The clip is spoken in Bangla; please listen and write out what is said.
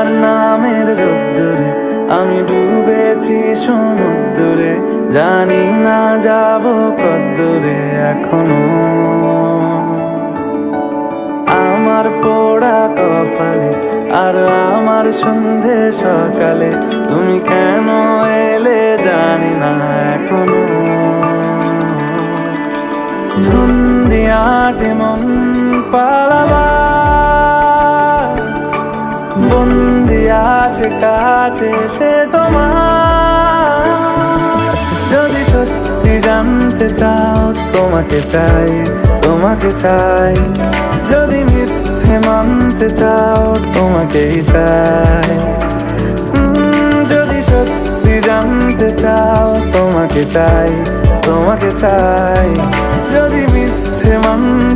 তোমার নামের রোদ্দুরে আমি ডুবেছি সমুদ্রে, জানি না যাব কদ্দূরে এখনো। আমার পোড়া কপালে আর আমার সন্ধে সকালে তুমি কেন এলে জানি না এখনো। ধুন্দিয়াটে মন পালাবার বন্দি আছে কাছে সে তোমার। যদি সত্যি জানতে চাও তোমাকে চাই, তোমাকে চাই। যদি মিথ্যে মানতে চাও তোমাকেই চাই। যদি সত্যি জানতে চাও তোমাকে চাই, তোমাকে চাই। যদি মিথ্যে মানতে